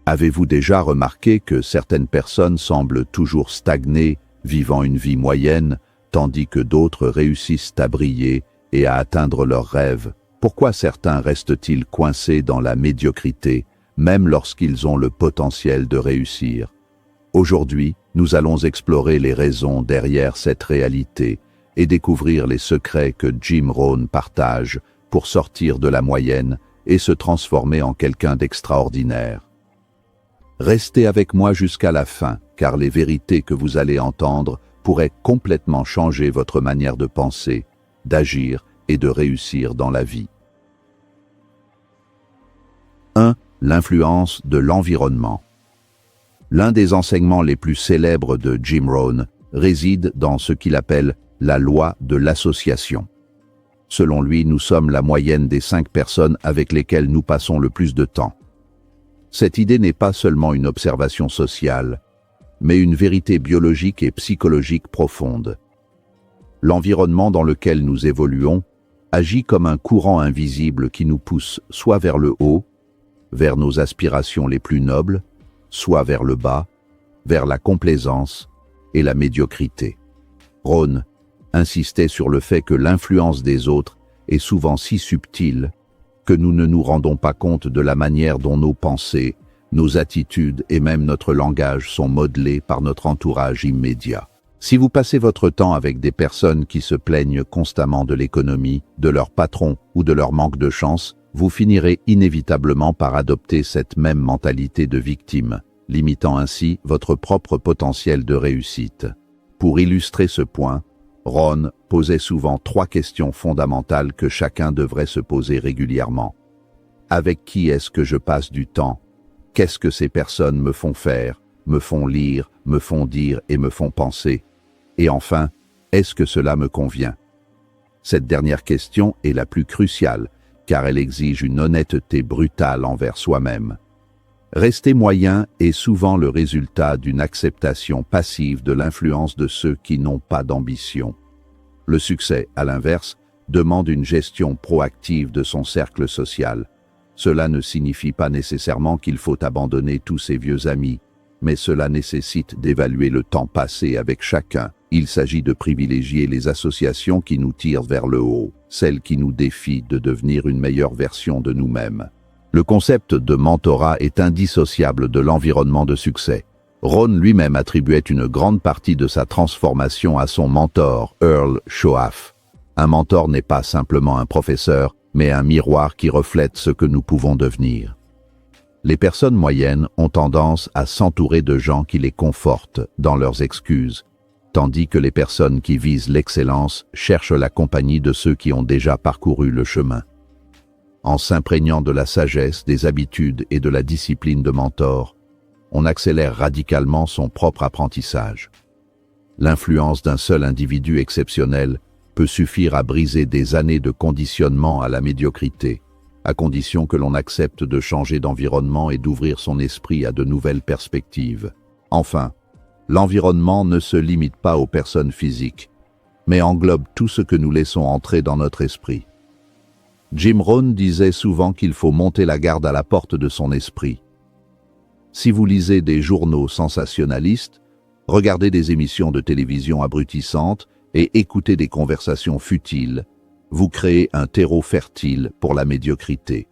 Avez-vous déjà remarqué que certaines personnes semblent toujours stagner, vivant une vie moyenne, tandis que d'autres réussissent à briller et à atteindre leurs rêves? Pourquoi certains restent-ils coincés dans la médiocrité, même lorsqu'ils ont le potentiel de réussir? Aujourd'hui, nous allons explorer les raisons derrière cette réalité et découvrir les secrets que Jim Rohn partage pour sortir de la moyenne et se transformer en quelqu'un d'extraordinaire. Restez avec moi jusqu'à la fin, car les vérités que vous allez entendre pourraient complètement changer votre manière de penser, d'agir et de réussir dans la vie. 1. L'influence de l'environnement. L'un des enseignements les plus célèbres de Jim Rohn réside dans ce qu'il appelle la loi de l'association. Selon lui, nous sommes la moyenne des 5 personnes avec lesquelles nous passons le plus de temps. Cette idée n'est pas seulement une observation sociale, mais une vérité biologique et psychologique profonde. L'environnement dans lequel nous évoluons agit comme un courant invisible qui nous pousse soit vers le haut, vers nos aspirations les plus nobles, soit vers le bas, vers la complaisance et la médiocrité. Rohn insistait sur le fait que l'influence des autres est souvent si subtile que nous ne nous rendons pas compte de la manière dont nos pensées, nos attitudes et même notre langage sont modelés par notre entourage immédiat. Si vous passez votre temps avec des personnes qui se plaignent constamment de l'économie, de leur patron ou de leur manque de chance, vous finirez inévitablement par adopter cette même mentalité de victime, limitant ainsi votre propre potentiel de réussite. Pour illustrer ce point, Rohn posait souvent 3 questions fondamentales que chacun devrait se poser régulièrement. Avec qui est-ce que je passe du temps? Qu'est-ce que ces personnes me font faire, me font lire, me font dire et me font penser? Et enfin, est-ce que cela me convient? Cette dernière question est la plus cruciale, car elle exige une honnêteté brutale envers soi-même. Rester moyen est souvent le résultat d'une acceptation passive de l'influence de ceux qui n'ont pas d'ambition. Le succès, à l'inverse, demande une gestion proactive de son cercle social. Cela ne signifie pas nécessairement qu'il faut abandonner tous ses vieux amis, mais cela nécessite d'évaluer le temps passé avec chacun. Il s'agit de privilégier les associations qui nous tirent vers le haut, celles qui nous défient de devenir une meilleure version de nous-mêmes. Le concept de mentorat est indissociable de l'environnement de succès. Rohn lui-même attribuait une grande partie de sa transformation à son mentor, Earl Shoaff. Un mentor n'est pas simplement un professeur, mais un miroir qui reflète ce que nous pouvons devenir. Les personnes moyennes ont tendance à s'entourer de gens qui les confortent dans leurs excuses, tandis que les personnes qui visent l'excellence cherchent la compagnie de ceux qui ont déjà parcouru le chemin. En s'imprégnant de la sagesse, des habitudes et de la discipline de mentor, on accélère radicalement son propre apprentissage. L'influence d'un seul individu exceptionnel peut suffire à briser des années de conditionnement à la médiocrité, à condition que l'on accepte de changer d'environnement et d'ouvrir son esprit à de nouvelles perspectives. Enfin, l'environnement ne se limite pas aux personnes physiques, mais englobe tout ce que nous laissons entrer dans notre esprit. Jim Rohn disait souvent qu'il faut monter la garde à la porte de son esprit. Si vous lisez des journaux sensationnalistes, regardez des émissions de télévision abrutissantes et écoutez des conversations futiles, vous créez un terreau fertile pour la médiocrité.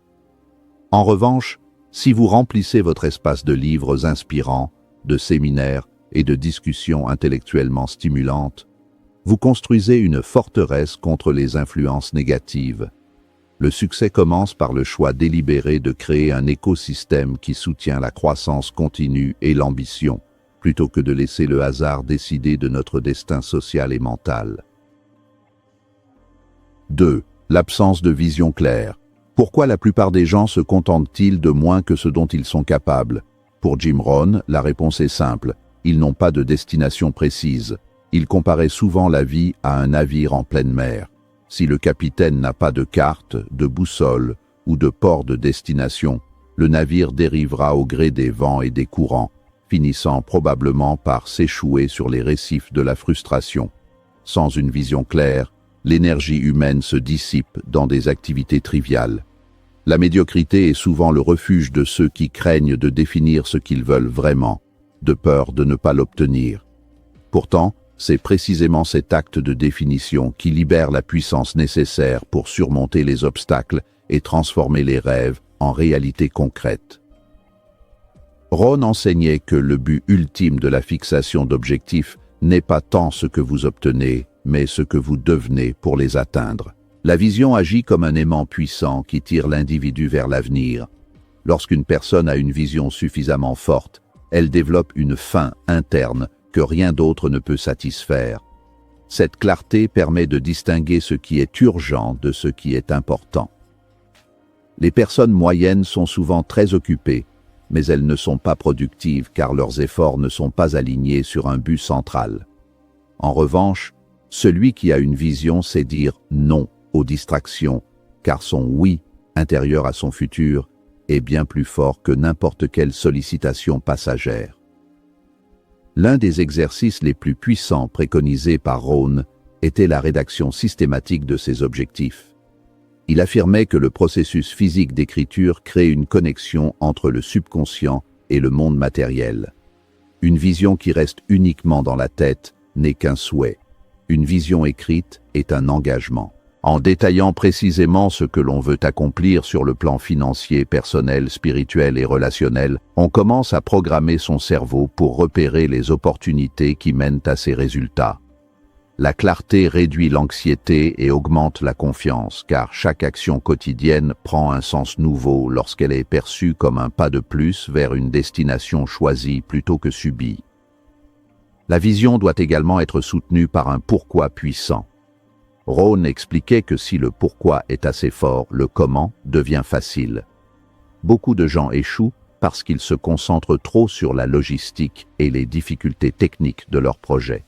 En revanche, si vous remplissez votre espace de livres inspirants, de séminaires et de discussions intellectuellement stimulantes, vous construisez une forteresse contre les influences négatives. Le succès commence par le choix délibéré de créer un écosystème qui soutient la croissance continue et l'ambition, plutôt que de laisser le hasard décider de notre destin social et mental. 2. L'absence de vision claire. Pourquoi la plupart des gens se contentent-ils de moins que ce dont ils sont capables? Pour Jim Rohn, la réponse est simple. Ils n'ont pas de destination précise. Il comparait souvent la vie à un navire en pleine mer. Si le capitaine n'a pas de carte, de boussole ou de port de destination, le navire dérivera au gré des vents et des courants, finissant probablement par s'échouer sur les récifs de la frustration. Sans une vision claire, l'énergie humaine se dissipe dans des activités triviales. La médiocrité est souvent le refuge de ceux qui craignent de définir ce qu'ils veulent vraiment, de peur de ne pas l'obtenir. Pourtant, c'est précisément cet acte de définition qui libère la puissance nécessaire pour surmonter les obstacles et transformer les rêves en réalité concrète. Rohn enseignait que le but ultime de la fixation d'objectifs n'est pas tant ce que vous obtenez, mais ce que vous devenez pour les atteindre. La vision agit comme un aimant puissant qui tire l'individu vers l'avenir. Lorsqu'une personne a une vision suffisamment forte, elle développe une faim interne que rien d'autre ne peut satisfaire. Cette clarté permet de distinguer ce qui est urgent de ce qui est important. Les personnes moyennes sont souvent très occupées, mais elles ne sont pas productives car leurs efforts ne sont pas alignés sur un but central. En revanche, celui qui a une vision sait dire non aux distractions, car son oui intérieur à son futur est bien plus fort que n'importe quelle sollicitation passagère. L'un des exercices les plus puissants préconisés par Rohn était la rédaction systématique de ses objectifs. Il affirmait que le processus physique d'écriture crée une connexion entre le subconscient et le monde matériel. Une vision qui reste uniquement dans la tête n'est qu'un souhait. Une vision écrite est un engagement. En détaillant précisément ce que l'on veut accomplir sur le plan financier, personnel, spirituel et relationnel, on commence à programmer son cerveau pour repérer les opportunités qui mènent à ces résultats. La clarté réduit l'anxiété et augmente la confiance, car chaque action quotidienne prend un sens nouveau lorsqu'elle est perçue comme un pas de plus vers une destination choisie plutôt que subie. La vision doit également être soutenue par un pourquoi puissant. Rohn expliquait que si le pourquoi est assez fort, le comment devient facile. Beaucoup de gens échouent parce qu'ils se concentrent trop sur la logistique et les difficultés techniques de leur projet.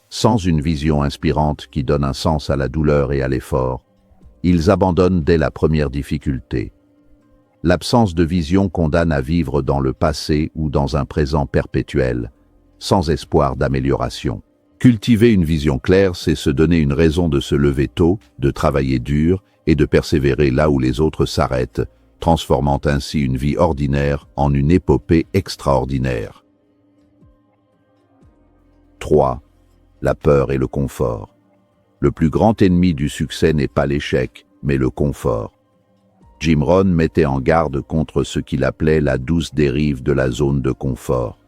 Sans une vision inspirante qui donne un sens à la douleur et à l'effort, ils abandonnent dès la première difficulté. L'absence de vision condamne à vivre dans le passé ou dans un présent perpétuel, sans espoir d'amélioration. Cultiver une vision claire, c'est se donner une raison de se lever tôt, de travailler dur et de persévérer là où les autres s'arrêtent, transformant ainsi une vie ordinaire en une épopée extraordinaire. 3. La peur et le confort. Le plus grand ennemi du succès n'est pas l'échec, mais le confort. Jim Rohn mettait en garde contre ce qu'il appelait la douce dérive de la zone de confort.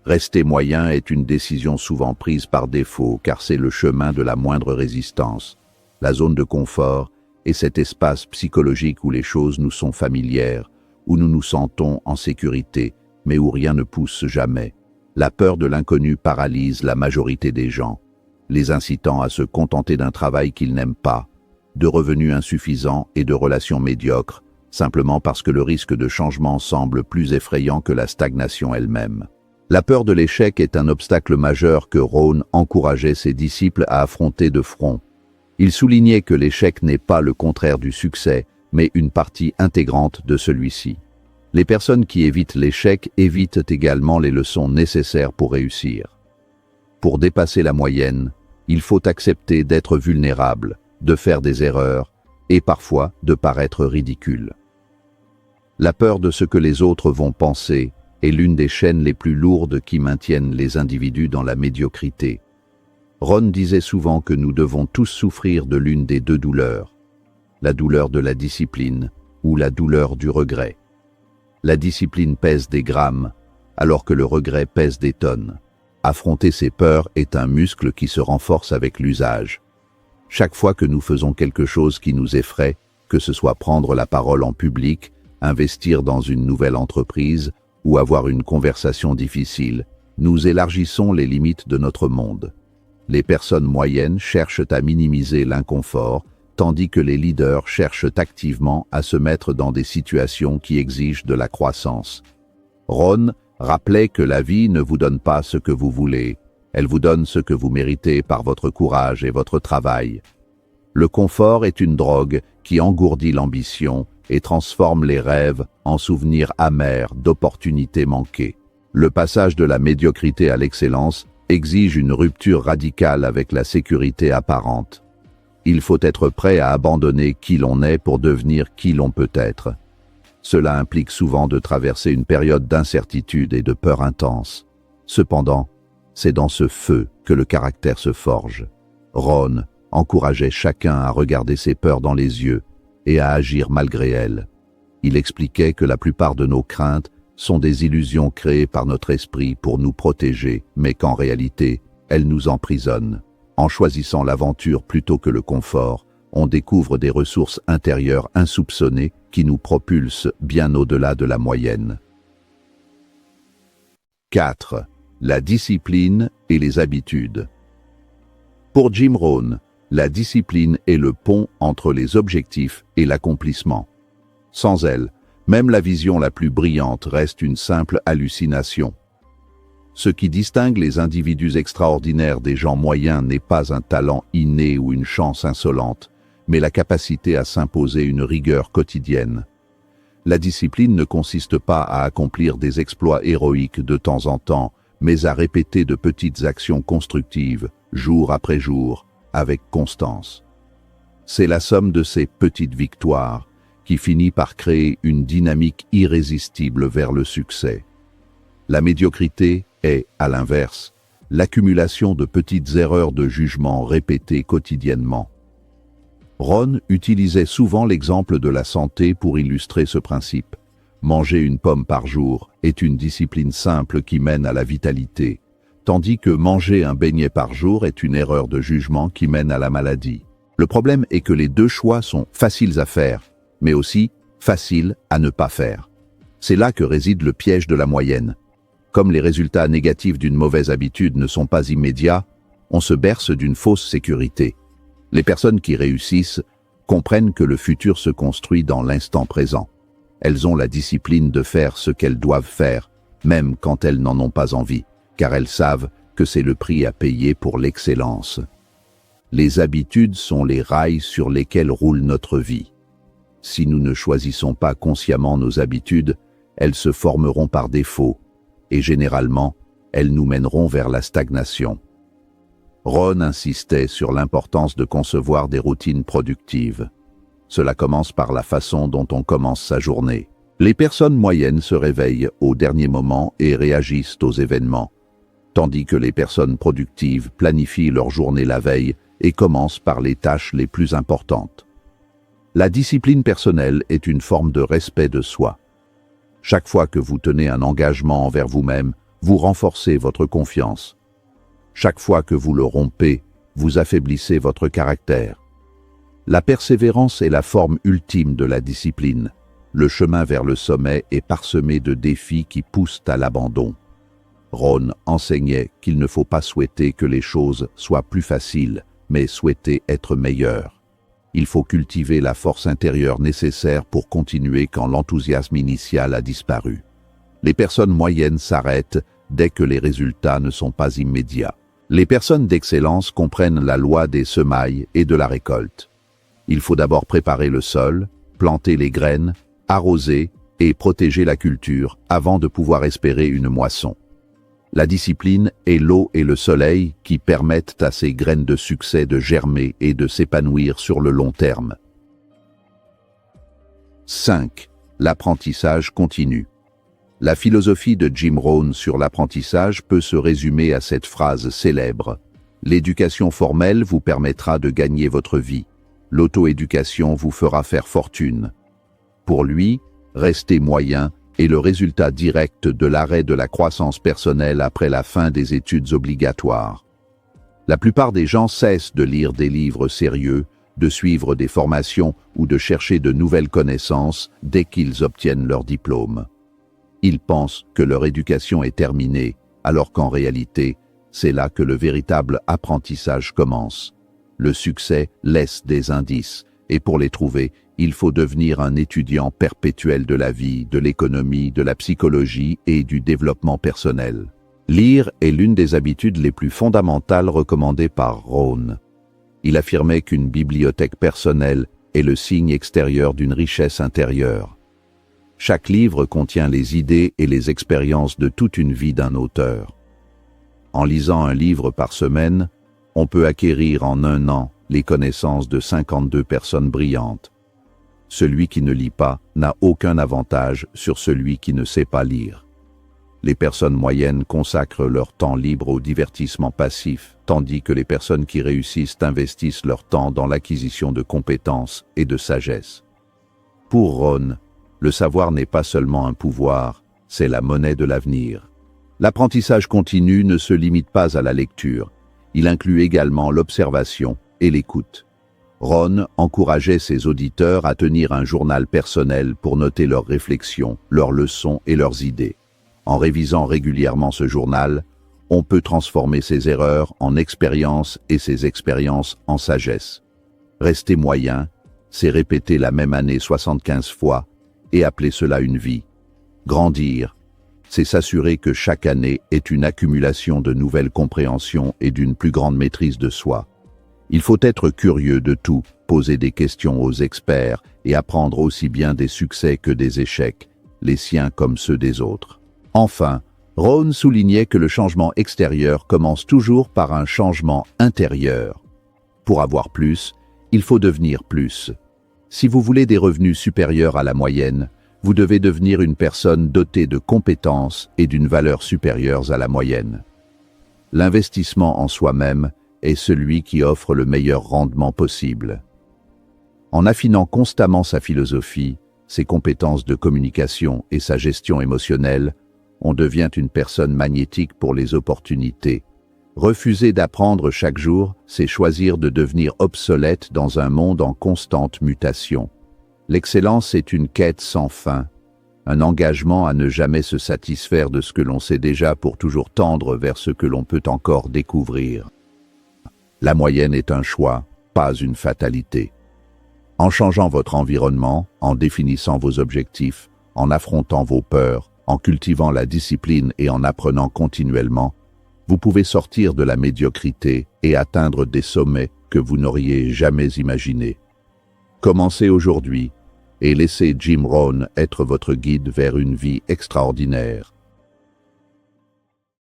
Rester moyen est une décision souvent prise par défaut, car c'est le chemin de la moindre résistance. La zone de confort est cet espace psychologique où les choses nous sont familières, où nous nous sentons en sécurité, mais où rien ne pousse jamais. La peur de l'inconnu paralyse la majorité des gens, les incitant à se contenter d'un travail qu'ils n'aiment pas, de revenus insuffisants et de relations médiocres, simplement parce que le risque de changement semble plus effrayant que la stagnation elle-même. La peur de l'échec est un obstacle majeur que Rohn encourageait ses disciples à affronter de front. Il soulignait que l'échec n'est pas le contraire du succès, mais une partie intégrante de celui-ci. Les personnes qui évitent l'échec évitent également les leçons nécessaires pour réussir. Pour dépasser la moyenne, il faut accepter d'être vulnérable, de faire des erreurs et parfois de paraître ridicule. La peur de ce que les autres vont penser est l'une des chaînes les plus lourdes qui maintiennent les individus dans la médiocrité. Rohn disait souvent que nous devons tous souffrir de l'une des deux douleurs, la douleur de la discipline ou la douleur du regret. La discipline pèse des grammes, alors que le regret pèse des tonnes. Affronter ses peurs est un muscle qui se renforce avec l'usage. Chaque fois que nous faisons quelque chose qui nous effraie, que ce soit prendre la parole en public, investir dans une nouvelle entreprise ou avoir une conversation difficile, nous élargissons les limites de notre monde. Les personnes moyennes cherchent à minimiser l'inconfort, tandis que les leaders cherchent activement à se mettre dans des situations qui exigent de la croissance. Rohn rappelait que la vie ne vous donne pas ce que vous voulez, elle vous donne ce que vous méritez par votre courage et votre travail. Le confort est une drogue qui engourdit l'ambition et transforme les rêves en souvenirs amers d'opportunités manquées. Le passage de la médiocrité à l'excellence exige une rupture radicale avec la sécurité apparente. Il faut être prêt à abandonner qui l'on est pour devenir qui l'on peut être. Cela implique souvent de traverser une période d'incertitude et de peur intense. Cependant, c'est dans ce feu que le caractère se forge. Ron encourageait chacun à regarder ses peurs dans les yeux et à agir malgré elles. Il expliquait que la plupart de nos craintes sont des illusions créées par notre esprit pour nous protéger, mais qu'en réalité, elles nous emprisonnent. En choisissant l'aventure plutôt que le confort, on découvre des ressources intérieures insoupçonnées qui nous propulsent bien au-delà de la moyenne. 4. La discipline et les habitudes. Pour Jim Rohn, la discipline est le pont entre les objectifs et l'accomplissement. Sans elle, même la vision la plus brillante reste une simple hallucination. Ce qui distingue les individus extraordinaires des gens moyens n'est pas un talent inné ou une chance insolente, mais la capacité à s'imposer une rigueur quotidienne. La discipline ne consiste pas à accomplir des exploits héroïques de temps en temps, mais à répéter de petites actions constructives, jour après jour, avec constance. C'est la somme de ces petites victoires qui finit par créer une dynamique irrésistible vers le succès. La médiocrité est, à l'inverse, l'accumulation de petites erreurs de jugement répétées quotidiennement. Ron utilisait souvent l'exemple de la santé pour illustrer ce principe. Manger une pomme par jour est une discipline simple qui mène à la vitalité, tandis que manger un beignet par jour est une erreur de jugement qui mène à la maladie. Le problème est que les deux choix sont faciles à faire, mais aussi faciles à ne pas faire. C'est là que réside le piège de la moyenne. Comme les résultats négatifs d'une mauvaise habitude ne sont pas immédiats, on se berce d'une fausse sécurité. Les personnes qui réussissent comprennent que le futur se construit dans l'instant présent. Elles ont la discipline de faire ce qu'elles doivent faire, même quand elles n'en ont pas envie, car elles savent que c'est le prix à payer pour l'excellence. Les habitudes sont les rails sur lesquels roule notre vie. Si nous ne choisissons pas consciemment nos habitudes, elles se formeront par défaut, et généralement, elles nous mèneront vers la stagnation. Ron insistait sur l'importance de concevoir des routines productives. Cela commence par la façon dont on commence sa journée. Les personnes moyennes se réveillent au dernier moment et réagissent aux événements, tandis que les personnes productives planifient leur journée la veille et commencent par les tâches les plus importantes. La discipline personnelle est une forme de respect de soi. Chaque fois que vous tenez un engagement envers vous-même, vous renforcez votre confiance. Chaque fois que vous le rompez, vous affaiblissez votre caractère. La persévérance est la forme ultime de la discipline. Le chemin vers le sommet est parsemé de défis qui poussent à l'abandon. Ron enseignait qu'il ne faut pas souhaiter que les choses soient plus faciles, mais souhaiter être meilleures. Il faut cultiver la force intérieure nécessaire pour continuer quand l'enthousiasme initial a disparu. Les personnes moyennes s'arrêtent dès que les résultats ne sont pas immédiats. Les personnes d'excellence comprennent la loi des semailles et de la récolte. Il faut d'abord préparer le sol, planter les graines, arroser et protéger la culture avant de pouvoir espérer une moisson. La discipline est l'eau et le soleil qui permettent à ces graines de succès de germer et de s'épanouir sur le long terme. 5. L'apprentissage continu. La philosophie de Jim Rohn sur l'apprentissage peut se résumer à cette phrase célèbre. L'éducation formelle vous permettra de gagner votre vie. L'auto-éducation vous fera faire fortune. Pour lui, rester moyen est le résultat direct de l'arrêt de la croissance personnelle après la fin des études obligatoires. La plupart des gens cessent de lire des livres sérieux, de suivre des formations ou de chercher de nouvelles connaissances dès qu'ils obtiennent leur diplôme. Ils pensent que leur éducation est terminée, alors qu'en réalité, c'est là que le véritable apprentissage commence. Le succès laisse des indices, et pour les trouver, il faut devenir un étudiant perpétuel de la vie, de l'économie, de la psychologie et du développement personnel. Lire est l'une des habitudes les plus fondamentales recommandées par Rohn. Il affirmait qu'une bibliothèque personnelle est le signe extérieur d'une richesse intérieure. Chaque livre contient les idées et les expériences de toute une vie d'un auteur. En lisant un livre par semaine, on peut acquérir en 1 an les connaissances de 52 personnes brillantes. Celui qui ne lit pas n'a aucun avantage sur celui qui ne sait pas lire. Les personnes moyennes consacrent leur temps libre au divertissement passif, tandis que les personnes qui réussissent investissent leur temps dans l'acquisition de compétences et de sagesse. Pour Ron, le savoir n'est pas seulement un pouvoir, c'est la monnaie de l'avenir. L'apprentissage continu ne se limite pas à la lecture, il inclut également l'observation et l'écoute. Ron encourageait ses auditeurs à tenir un journal personnel pour noter leurs réflexions, leurs leçons et leurs idées. En révisant régulièrement ce journal, on peut transformer ses erreurs en expériences et ses expériences en sagesse. Rester moyen, c'est répéter la même année 75 fois et appeler cela une vie. Grandir, c'est s'assurer que chaque année est une accumulation de nouvelles compréhensions et d'une plus grande maîtrise de soi. Il faut être curieux de tout, poser des questions aux experts et apprendre aussi bien des succès que des échecs, les siens comme ceux des autres. Enfin, Ron soulignait que le changement extérieur commence toujours par un changement intérieur. Pour avoir plus, il faut devenir plus. Si vous voulez des revenus supérieurs à la moyenne, vous devez devenir une personne dotée de compétences et d'une valeur supérieure à la moyenne. L'investissement en soi-même est celui qui offre le meilleur rendement possible. En affinant constamment sa philosophie, ses compétences de communication et sa gestion émotionnelle, on devient une personne magnétique pour les opportunités. Refuser d'apprendre chaque jour, c'est choisir de devenir obsolète dans un monde en constante mutation. L'excellence est une quête sans fin, un engagement à ne jamais se satisfaire de ce que l'on sait déjà pour toujours tendre vers ce que l'on peut encore découvrir. La moyenne est un choix, pas une fatalité. En changeant votre environnement, en définissant vos objectifs, en affrontant vos peurs, en cultivant la discipline et en apprenant continuellement, vous pouvez sortir de la médiocrité et atteindre des sommets que vous n'auriez jamais imaginés. Commencez aujourd'hui et laissez Jim Rohn être votre guide vers une vie extraordinaire.